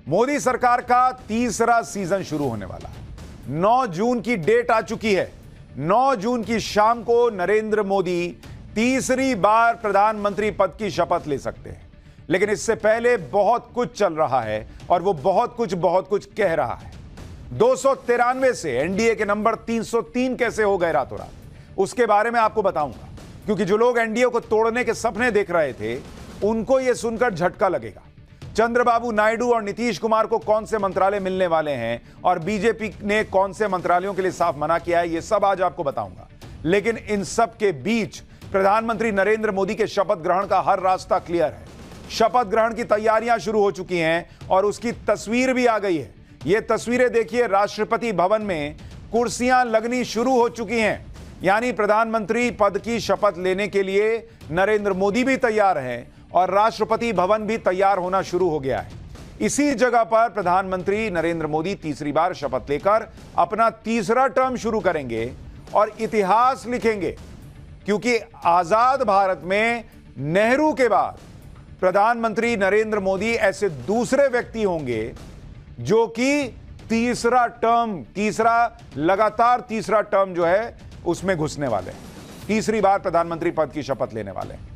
मोदी सरकार का तीसरा सीजन शुरू होने वाला है। 9 जून की डेट आ चुकी है। 9 जून की शाम को नरेंद्र मोदी तीसरी बार प्रधानमंत्री पद की शपथ ले सकते हैं। लेकिन इससे पहले बहुत कुछ चल रहा है और वो बहुत कुछ कह रहा है। 293 से एनडीए के नंबर 303 कैसे हो गए रातों रात, उसके बारे में आपको बताऊंगा, क्योंकि जो लोग एनडीए को तोड़ने के सपने देख रहे थे उनको यह सुनकर झटका लगेगा। चंद्रबाबू नायडू और नीतीश कुमार को कौन से मंत्रालय मिलने वाले हैं और बीजेपी ने कौन से मंत्रालयों के लिए साफ मना किया है, यह सब आज आपको बताऊंगा। लेकिन इन सब के बीच प्रधानमंत्री नरेंद्र मोदी के शपथ ग्रहण का हर रास्ता क्लियर है। शपथ ग्रहण की तैयारियां शुरू हो चुकी हैं और उसकी तस्वीर भी आ गई है। ये तस्वीरें देखिए, राष्ट्रपति भवन में कुर्सियां लगनी शुरू हो चुकी हैं, यानी प्रधानमंत्री पद की शपथ लेने के लिए नरेंद्र मोदी भी तैयार हैं और राष्ट्रपति भवन भी तैयार होना शुरू हो गया है। इसी जगह पर प्रधानमंत्री नरेंद्र मोदी तीसरी बार शपथ लेकर अपना तीसरा टर्म शुरू करेंगे और इतिहास लिखेंगे, क्योंकि आजाद भारत में नेहरू के बाद प्रधानमंत्री नरेंद्र मोदी ऐसे दूसरे व्यक्ति होंगे जो कि लगातार तीसरा टर्म जो है उसमें घुसने वाले हैं, तीसरी बार प्रधानमंत्री पद की शपथ लेने वाले हैं।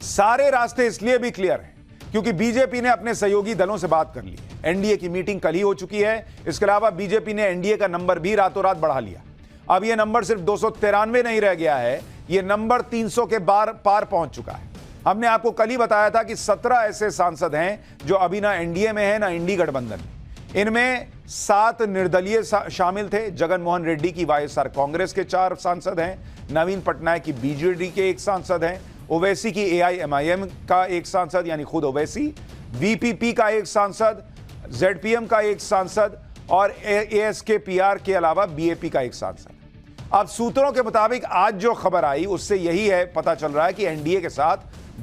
सारे रास्ते इसलिए भी क्लियर हैं क्योंकि बीजेपी ने अपने सहयोगी दलों से बात कर ली है। एनडीए की मीटिंग कल ही हो चुकी है। इसके अलावा बीजेपी ने एनडीए का नंबर भी रातों रात बढ़ा लिया। अब यह नंबर सिर्फ 293 नहीं रह गया है, यह नंबर 300 के पार पहुंच चुका है। हमने आपको कल ही बताया था कि 17 ऐसे सांसद हैं जो अभी ना एनडीए में है ना इंडी गठबंधन में। इनमें 7 निर्दलीय शामिल थे। जगन मोहन रेड्डी की वाईएसआर कांग्रेस के 4 सांसद हैं, नवीन पटनायक की बीजेडी के 1 सांसद हैं, ओवैसी की एआईएमआईएम का 1 सांसद यानी खुद ओवैसी, वीपीपी का 1 सांसद, जेडपीएम का 1 सांसद और एएसकेपीआर के अलावा बीएपी का 1 सांसद। अब सूत्रों के मुताबिक आज जो खबर आई उससे यही है, पता चल रहा है कि एनडीए के साथ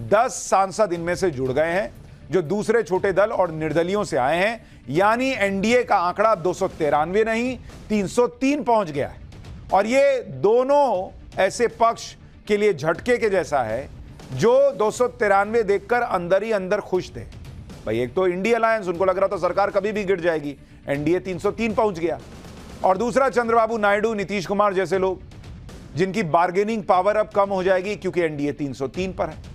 10 सांसद इनमें से जुड़ गए हैं जो दूसरे छोटे दल और निर्दलियों से आए हैं, यानी एनडीए का आंकड़ा 293 नहीं 303 पहुंच गया है। और ये दोनों ऐसे पक्ष के लिए झटके के जैसा है जो 293 देखकर अंदर ही अंदर खुश थे। भाई, एक तो इंडी अलायंस, उनको लग रहा था सरकार कभी भी गिर जाएगी, एनडीए 303 पहुंच गया। और दूसरा चंद्रबाबू नायडू, नीतीश कुमार जैसे लोग जिनकी बार्गेनिंग पावर अब कम हो जाएगी क्योंकि एनडीए 303 पर है।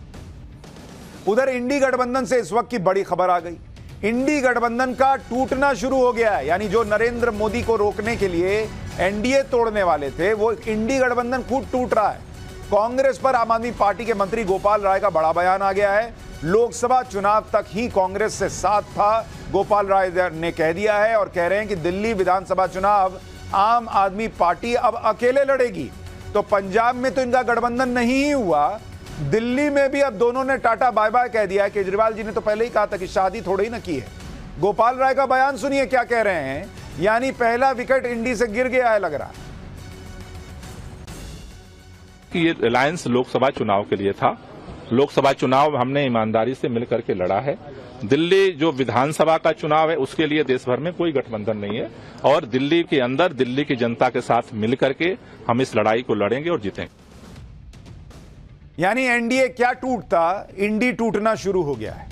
उधर इंडी गठबंधन से इस वक्त की बड़ी खबर आ गई। इंडी गठबंधन का टूटना शुरू हो गया है, यानी जो नरेंद्र मोदी को रोकने के लिए एनडीए तोड़ने वाले थे वो इंडी गठबंधन खुद टूट रहा है। कांग्रेस पर आम आदमी पार्टी के मंत्री गोपाल राय का बड़ा बयान आ गया है। लोकसभा चुनाव तक ही कांग्रेस से साथ था, गोपाल राय ने कह दिया है और कह रहे हैं कि दिल्ली विधानसभा चुनाव आम आदमी पार्टी अब अकेले लड़ेगी। तो पंजाब में तो इनका गठबंधन नहीं ही हुआ, दिल्ली में भी अब दोनों ने टाटा बाय बाय कह दिया है। केजरीवाल जी ने तो पहले ही कहा था कि शादी थोड़ी ना की है। गोपाल राय का बयान सुनिए क्या कह रहे हैं, यानी पहला विकेट इंडी से गिर गया है लग रहा है कि ये अलायंस लोकसभा चुनाव के लिए था। लोकसभा चुनाव हमने ईमानदारी से मिलकर के लड़ा है। दिल्ली जो विधानसभा का चुनाव है उसके लिए देश भर में कोई गठबंधन नहीं है और दिल्ली के अंदर दिल्ली की जनता के साथ मिलकर के हम इस लड़ाई को लड़ेंगे और जीतेंगे। यानी एनडीए क्या टूटता, इंडी टूटना शुरू हो गया है।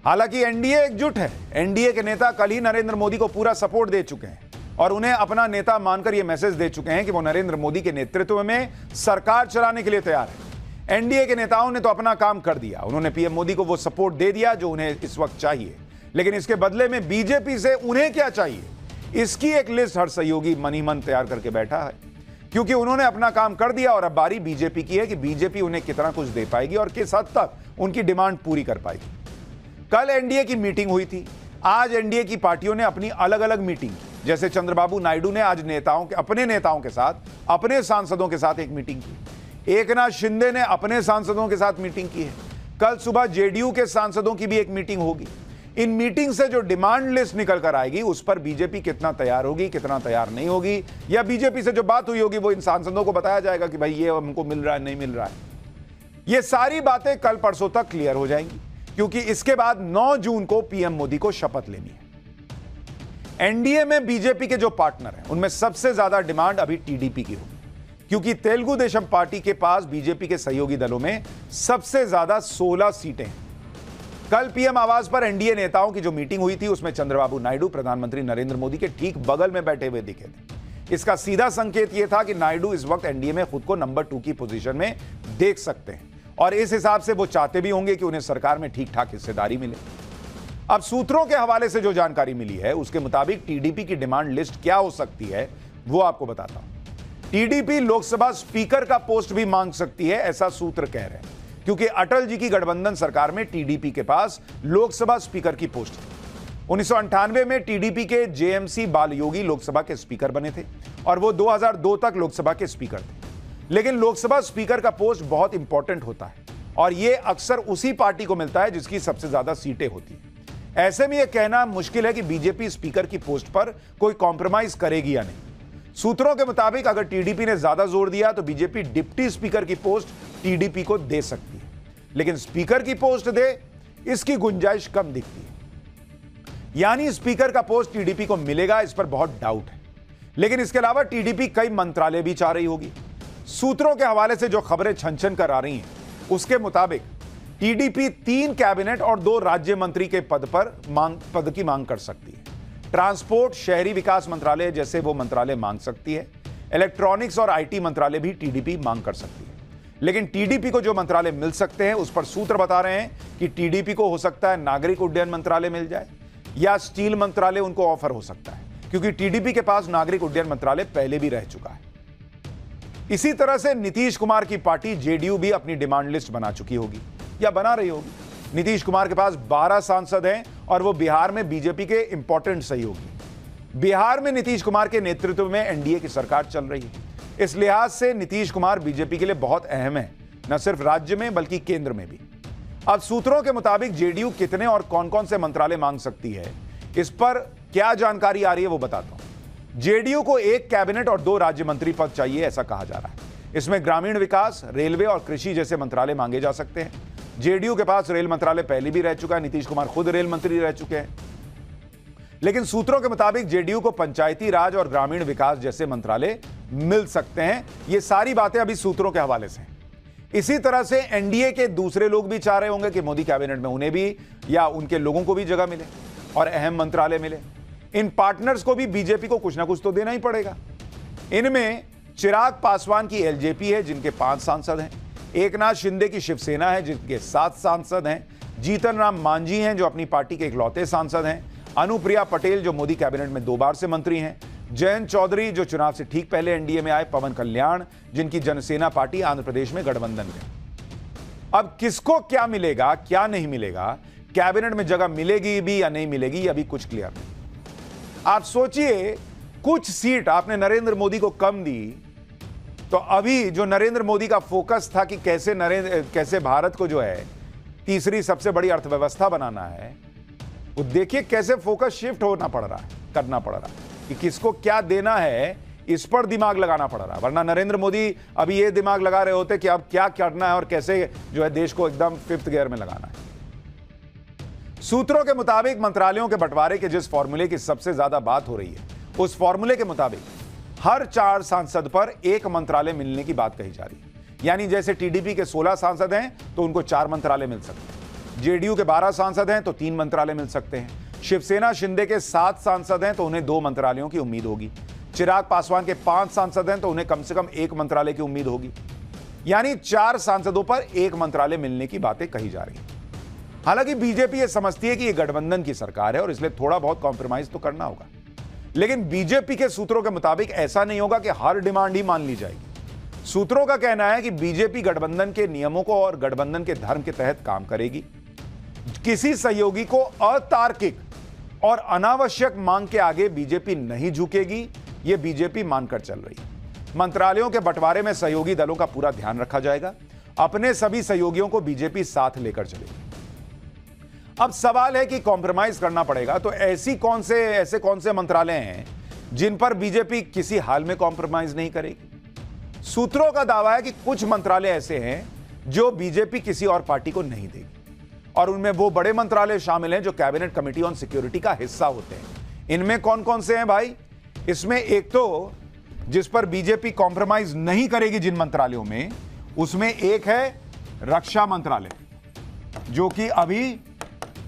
हालांकि एनडीए एकजुट है। एनडीए के नेता कल ही नरेंद्र मोदी को पूरा सपोर्ट दे चुके हैं और उन्हें अपना नेता मानकर यह मैसेज दे चुके हैं कि वो नरेंद्र मोदी के नेतृत्व में सरकार चलाने के लिए तैयार है। एनडीए के नेताओं ने तो अपना काम कर दिया, उन्होंने पीएम मोदी को वो सपोर्ट दे दिया जो उन्हें इस वक्त चाहिए। लेकिन इसके बदले में बीजेपी से उन्हें क्या चाहिए, इसकी एक लिस्ट हर सहयोगी मन ही मन तैयार करके बैठा है, क्योंकि उन्होंने अपना काम कर दिया और अब बारी बीजेपी की है कि बीजेपी उन्हें कितना कुछ दे पाएगी और किस हद तक उनकी डिमांड पूरी कर पाएगी। कल एनडीए की मीटिंग हुई थी, आज एनडीए की पार्टियों ने अपनी अलग अलग मीटिंग की। जैसे चंद्रबाबू नायडू ने आज अपने नेताओं के साथ, अपने सांसदों के साथ एक मीटिंग की। एकनाथ शिंदे ने अपने सांसदों के साथ मीटिंग की है। कल सुबह जेडीयू के सांसदों की भी एक मीटिंग होगी। इन मीटिंग से जो डिमांड लिस्ट निकल कर आएगी उस पर बीजेपी कितना तैयार होगी, कितना तैयार नहीं होगी, या बीजेपी से जो बात हुई होगी वो इन सांसदों को बताया जाएगा कि भाई ये हमको मिल रहा है, नहीं मिल रहा है। ये सारी बातें कल परसों तक क्लियर हो जाएंगी, क्योंकि इसके बाद 9 जून को पीएम मोदी को शपथ लेनी है। एनडीए में बीजेपी के जो पार्टनर हैं उनमें सबसे ज्यादा डिमांड अभी टीडीपी की होगी, क्योंकि तेलुगु देशम पार्टी के पास बीजेपी के सहयोगी दलों में सबसे ज्यादा 16 सीटें हैं। कल पीएम आवास पर एनडीए नेताओं की जो मीटिंग हुई थी उसमें चंद्रबाबू नायडू प्रधानमंत्री नरेंद्र मोदी के ठीक बगल में बैठे हुए दिखे थे। इसका सीधा संकेत यह था कि नायडू इस वक्त एनडीए में खुद को नंबर 2 की पोजीशन में देख सकते हैं और इस हिसाब से वो चाहते भी होंगे कि उन्हें सरकार में ठीक ठाक हिस्सेदारी मिले। अब सूत्रों के हवाले से जो जानकारी मिली है उसके मुताबिक टीडीपी की डिमांड लिस्ट क्या हो सकती है वो आपको बताता हूं। टीडीपी लोकसभा स्पीकर का पोस्ट भी मांग सकती है, ऐसा सूत्र कह रहे हैं, क्योंकि अटल जी की गठबंधन सरकार में टीडीपी के पास लोकसभा स्पीकर की पोस्ट थी। 1998 में टीडीपी के जेएमसी बालयोगी लोकसभा के स्पीकर बने थे और वो 2002 तक लोकसभा के स्पीकर थे। लेकिन लोकसभा स्पीकर का पोस्ट बहुत इंपॉर्टेंट होता है और यह अक्सर उसी पार्टी को मिलता है जिसकी सबसे ज्यादा सीटें होती हैं। ऐसे में यह कहना मुश्किल है कि बीजेपी स्पीकर की पोस्ट पर कोई कॉम्प्रोमाइज करेगी या नहीं। सूत्रों के मुताबिक अगर टीडीपी ने ज्यादा जोर दिया तो बीजेपी डिप्टी स्पीकर की पोस्ट टीडीपी को दे सकती है, लेकिन स्पीकर की पोस्ट दे इसकी गुंजाइश कम दिखती है। यानी स्पीकर का पोस्ट टीडीपी को मिलेगा, इस पर बहुत डाउट है। लेकिन इसके अलावा टीडीपी कई मंत्रालय भी चाह रही होगी। सूत्रों के हवाले से जो खबरें छन कर आ रही हैं उसके मुताबिक टीडीपी 3 कैबिनेट और 2 राज्य मंत्री के पद की मांग कर सकती है। ट्रांसपोर्ट, शहरी विकास मंत्रालय जैसे वो मंत्रालय मांग सकती है। इलेक्ट्रॉनिक्स और आईटी मंत्रालय भी टीडीपी मांग कर सकती है। लेकिन टीडीपी को जो मंत्रालय मिल सकते हैं उस पर सूत्र बता रहे हैं कि टीडीपी को हो सकता है नागरिक उड्डयन मंत्रालय मिल जाए या स्टील मंत्रालय उनको ऑफर हो सकता है, क्योंकि टीडीपी के पास नागरिक उड्डयन मंत्रालय पहले भी रह चुका है। इसी तरह से नीतीश कुमार की पार्टी जेडीयू भी अपनी डिमांड लिस्ट बना चुकी होगी या बना रही होगी। नीतीश कुमार के पास 12 सांसद हैं और वो बिहार में बीजेपी के इंपॉर्टेंट सहयोगी। बिहार में नीतीश कुमार के नेतृत्व में एनडीए की सरकार चल रही है। इस लिहाज से नीतीश कुमार बीजेपी के लिए बहुत अहम है, न सिर्फ राज्य में बल्कि केंद्र में भी। अब सूत्रों के मुताबिक जेडीयू कितने और कौन कौन से मंत्रालय मांग सकती है, इस पर क्या जानकारी आ रही है वो बताता हूं। जेडीयू को 1 कैबिनेट और 2 राज्य मंत्री पद चाहिए, ऐसा कहा जा रहा है। इसमें ग्रामीण विकास, रेलवे और कृषि जैसे मंत्रालय मांगे जा सकते हैं। जेडीयू के पास रेल मंत्रालय पहले भी रह चुका है, नीतीश कुमार खुद रेल मंत्री रह चुके हैं। लेकिन सूत्रों के मुताबिक जेडीयू को पंचायती राज और ग्रामीण विकास जैसे मंत्रालय मिल सकते हैं। ये सारी बातें अभी सूत्रों के हवाले से हैं। इसी तरह से एनडीए के दूसरे लोग भी चाह रहे होंगे कि मोदी कैबिनेट में उन्हें भी या उनके लोगों को भी जगह मिले और अहम मंत्रालय मिले। इन पार्टनर्स को भी बीजेपी को कुछ ना कुछ तो देना ही पड़ेगा। इनमें चिराग पासवान की एलजेपी है जिनके 5 सांसद हैं, एकनाथ शिंदे की शिवसेना है जिनके 7 सांसद हैं, जीतन राम मांझी हैं जो अपनी पार्टी के इकलौते सांसद हैं, अनुप्रिया पटेल जो मोदी कैबिनेट में 2 बार से मंत्री हैं, जयंत चौधरी जो चुनाव से ठीक पहले एनडीए में आए, पवन कल्याण जिनकी जनसेना पार्टी आंध्र प्रदेश में गठबंधन में। अब किसको क्या मिलेगा क्या नहीं मिलेगा, कैबिनेट में जगह मिलेगी भी या नहीं मिलेगी, ये अभी कुछ क्लियर नहीं। आप सोचिए, कुछ सीट आपने नरेंद्र मोदी को कम दी तो अभी जो नरेंद्र मोदी का फोकस था कि कैसे भारत को जो है तीसरी सबसे बड़ी अर्थव्यवस्था बनाना है, वो देखिए कैसे फोकस शिफ्ट करना पड़ रहा है कि किसको क्या देना है, इस पर दिमाग लगाना पड़ रहा है। वरना नरेंद्र मोदी अभी ये दिमाग लगा रहे होते कि अब क्या करना है और कैसे जो है देश को एकदम 5th गियर में लगाना है। सूत्रों के मुताबिक मंत्रालयों के बंटवारे के जिस फॉर्मूले की सबसे ज्यादा बात हो रही है, उस फॉर्मूले के मुताबिक हर 4 सांसद पर 1 मंत्रालय मिलने की बात कही जा रही है। यानी जैसे टीडीपी के 16 सांसद हैं तो उनको 4 मंत्रालय मिल सकते हैं, जेडीयू के 12 सांसद हैं तो 3 मंत्रालय मिल सकते हैं, शिवसेना शिंदे के 7 सांसद हैं तो उन्हें 2 मंत्रालयों की उम्मीद होगी, चिराग पासवान के 5 सांसद हैं तो उन्हें कम से कम 1 मंत्रालय की उम्मीद होगी। यानी 4 सांसदों पर 1 मंत्रालय मिलने की बातें कही जा रही हैं। हालांकि बीजेपी यह समझती है कि यह गठबंधन की सरकार है और इसलिए थोड़ा बहुत कॉम्प्रोमाइज तो करना होगा। लेकिन बीजेपी के सूत्रों के मुताबिक ऐसा नहीं होगा कि हर डिमांड ही मान ली जाएगी। सूत्रों का कहना है कि बीजेपी गठबंधन के नियमों को और गठबंधन के धर्म के तहत काम करेगी। किसी सहयोगी को अतार्किक और अनावश्यक मांग के आगे बीजेपी नहीं झुकेगी, यह बीजेपी मानकर चल रही है। मंत्रालयों के बंटवारे में सहयोगी दलों का पूरा ध्यान रखा जाएगा। अपने सभी सहयोगियों को बीजेपी साथ लेकर चलेगी। अब सवाल है कि कॉम्प्रोमाइज करना पड़ेगा तो ऐसे कौन से मंत्रालय हैं जिन पर बीजेपी किसी हाल में कॉम्प्रोमाइज नहीं करेगी। सूत्रों का दावा है कि कुछ मंत्रालय ऐसे हैं जो बीजेपी किसी और पार्टी को नहीं देगी और उनमें वो बड़े मंत्रालय शामिल हैं जो कैबिनेट कमेटी ऑन सिक्योरिटी का हिस्सा होते हैं। इनमें कौन कौन से हैं भाई? इसमें एक तो जिस पर बीजेपी कॉम्प्रोमाइज नहीं करेगी जिन मंत्रालयों में, उसमें एक है रक्षा मंत्रालय जो कि अभी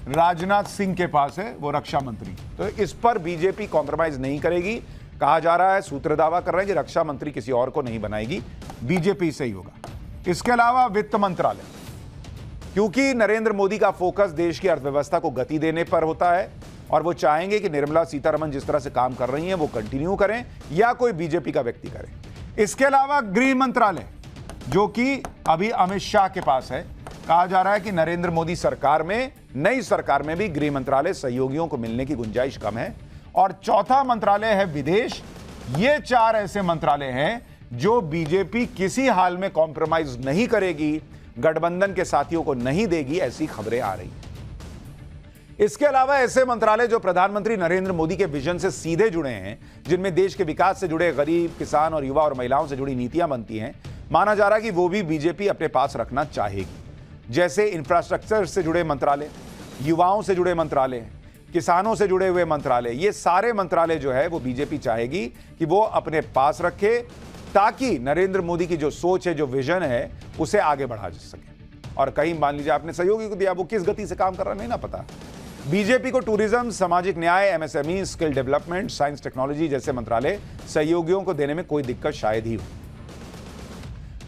राजनाथ सिंह के पास है, वो रक्षा मंत्री। तो इस पर बीजेपी कॉम्प्रोमाइज नहीं करेगी। कहा जा रहा है, सूत्र दावा कर रहे हैं कि रक्षा मंत्री किसी और को नहीं बनाएगी, बीजेपी से ही होगा। इसके अलावा वित्त मंत्रालय, क्योंकि नरेंद्र मोदी का फोकस देश की अर्थव्यवस्था को गति देने पर होता है और वो चाहेंगे कि निर्मला सीतारमण जिस तरह से काम कर रही हैं वो कंटिन्यू करें या कोई बीजेपी का व्यक्ति करे। इसके अलावा गृह मंत्रालय, जो कि अभी अमित शाह के पास है, कहा जा रहा है कि नरेंद्र मोदी सरकार में, नई सरकार में भी गृह मंत्रालय सहयोगियों को मिलने की गुंजाइश कम है। और चौथा मंत्रालय है विदेश। ये 4 ऐसे मंत्रालय हैं जो बीजेपी किसी हाल में कॉम्प्रोमाइज नहीं करेगी, गठबंधन के साथियों को नहीं देगी, ऐसी खबरें आ रही हैं। इसके अलावा ऐसे मंत्रालय जो प्रधानमंत्री नरेंद्र मोदी के विजन से सीधे जुड़े हैं, जिनमें देश के विकास से जुड़े गरीब, किसान और युवा और महिलाओं से जुड़ी नीतियां बनती हैं, माना जा रहा है कि वो भी बीजेपी अपने पास रखना चाहेगी। जैसे इंफ्रास्ट्रक्चर से जुड़े मंत्रालय, युवाओं से जुड़े मंत्रालय, किसानों से जुड़े हुए मंत्रालय, ये सारे मंत्रालय जो है वो बीजेपी चाहेगी कि वो अपने पास रखे, ताकि नरेंद्र मोदी की जो सोच है, जो विजन है, उसे आगे बढ़ा जा सके। और कहीं मान लीजिए आपने सहयोगी को दिया, वो किस गति से काम कर रहा नहीं ना पता। बीजेपी को टूरिज्म, सामाजिक न्याय, MSME, skill development, science technology जैसे मंत्रालय सहयोगियों को देने में कोई दिक्कत शायद ही हो।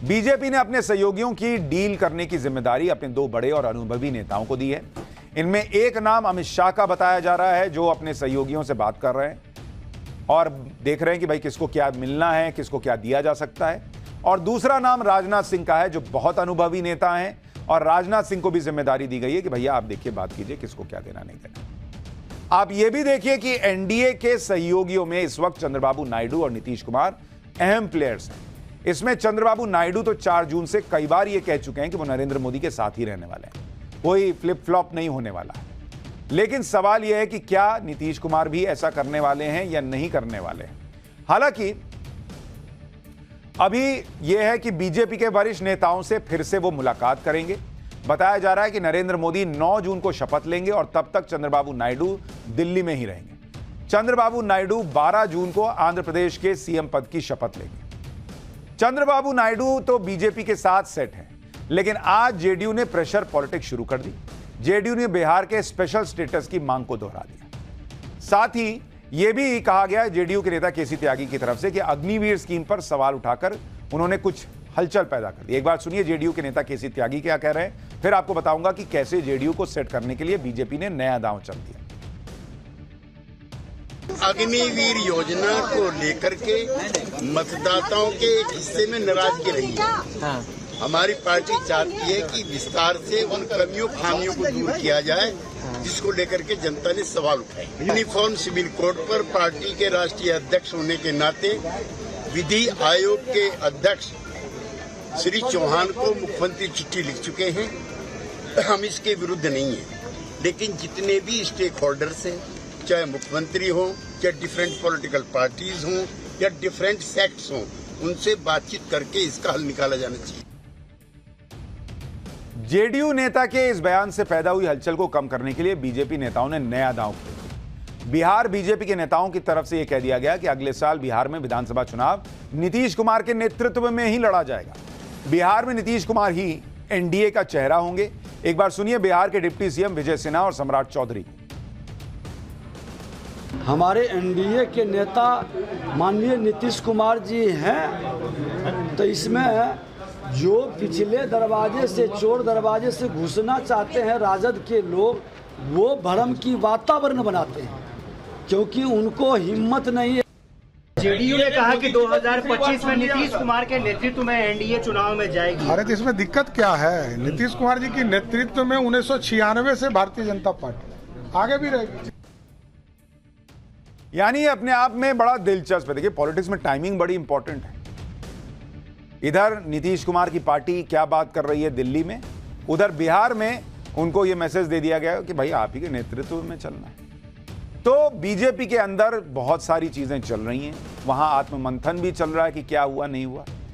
बीजेपी ने अपने सहयोगियों की डील करने की जिम्मेदारी अपने 2 बड़े और अनुभवी नेताओं को दी है। इनमें एक नाम अमित शाह का बताया जा रहा है, जो अपने सहयोगियों से बात कर रहे हैं और देख रहे हैं कि भाई किसको क्या मिलना है, किसको क्या दिया जा सकता है। और दूसरा नाम राजनाथ सिंह का है, जो बहुत अनुभवी नेता हैं और राजनाथ सिंह को भी जिम्मेदारी दी गई है कि भैया आप देखिए, बात कीजिए किसको क्या देना नहीं देना। आप ये भी देखिए कि एनडीए के सहयोगियों में इस वक्त चंद्रबाबू नायडू और नीतीश कुमार अहम प्लेयर्स हैं। इसमें चंद्रबाबू नायडू तो 4 जून से कई बार ये कह चुके हैं कि वो नरेंद्र मोदी के साथ ही रहने वाले हैं, कोई फ्लिप फ्लॉप नहीं होने वाला है। लेकिन सवाल यह है कि क्या नीतीश कुमार भी ऐसा करने वाले हैं या नहीं करने वाले हैं। हालांकि अभी यह है कि बीजेपी के वरिष्ठ नेताओं से फिर से वो मुलाकात करेंगे। बताया जा रहा है कि नरेंद्र मोदी 9 जून को शपथ लेंगे और तब तक चंद्रबाबू नायडू दिल्ली में ही रहेंगे। चंद्रबाबू नायडू 12 जून को आंध्र प्रदेश के सीएम पद की शपथ लेंगे। चंद्रबाबू नायडू तो बीजेपी के साथ सेट हैं, लेकिन आज जेडीयू ने प्रेशर पॉलिटिक्स शुरू कर दी। जेडीयू ने बिहार के स्पेशल स्टेटस की मांग को दोहरा दिया। साथ ही यह भी कहा गया जेडीयू के नेता केसी त्यागी की तरफ से कि अग्निवीर स्कीम पर सवाल उठाकर उन्होंने कुछ हलचल पैदा कर दी। एक बार सुनिए जेडीयू के नेता केसी त्यागी क्या कह रहे हैं, फिर आपको बताऊंगा कि कैसे जेडीयू को सेट करने के लिए बीजेपी ने नया दांव चल दिया। अग्निवीर योजना को लेकर के मतदाताओं के एक हिस्से में नाराजगी रही है। हमारी पार्टी चाहती है कि विस्तार से उन कमियों खामियों को दूर किया जाए, जिसको लेकर के जनता ने सवाल उठाए। यूनिफॉर्म सिविल कोड पर पार्टी के राष्ट्रीय अध्यक्ष होने के नाते विधि आयोग के अध्यक्ष श्री चौहान को मुख्यमंत्री चिट्ठी लिख चुके हैं। हम इसके विरुद्ध नहीं हैं, लेकिन जितने भी स्टेक होल्डर्स हैं, चाहे मुख्यमंत्री हो, चाहे डिफरेंट पॉलिटिकल पार्टीज हों या डिफरेंट सेक्ट्स हों, उनसे बातचीत करके इसका हल निकाला जाना चाहिए। जेडीयू नेता के इस बयान से पैदा हुई हलचल को कम करने के लिए बीजेपी नेताओं ने नया दांव खेला। बिहार बीजेपी के नेताओं की तरफ से यह कह दिया गया कि अगले साल बिहार में विधानसभा चुनाव नीतीश कुमार के नेतृत्व में ही लड़ा जाएगा। बिहार में नीतीश कुमार ही एनडीए का चेहरा होंगे। एक बार सुनिए बिहार के डिप्टी सीएम विजय सिन्हा और सम्राट चौधरी। हमारे एनडीए के नेता माननीय नीतीश कुमार जी हैं, तो इसमें जो पिछले दरवाजे से, चोर दरवाजे से घुसना चाहते हैं राजद के लोग, वो भ्रम की वातावरण बनाते हैं, क्योंकि उनको हिम्मत नहीं है। जेडीयू ने कहा कि 2025 में नीतीश कुमार के नेतृत्व में एनडीए चुनाव में जाएगी। अरे तो इसमें दिक्कत क्या है? नीतीश कुमार जी के नेतृत्व में 1996 से भारतीय जनता पार्टी आगे भी रहेगी। यानी अपने आप में बड़ा दिलचस्प है। देखिए पॉलिटिक्स में टाइमिंग बड़ी इंपॉर्टेंट है। इधर नीतीश कुमार की पार्टी क्या बात कर रही है दिल्ली में, उधर बिहार में उनको यह मैसेज दे दिया गया कि भाई आप ही के नेतृत्व में चलना है। तो बीजेपी के अंदर बहुत सारी चीजें चल रही हैं, वहां आत्ममंथन भी चल रहा है कि क्या हुआ नहीं हुआ।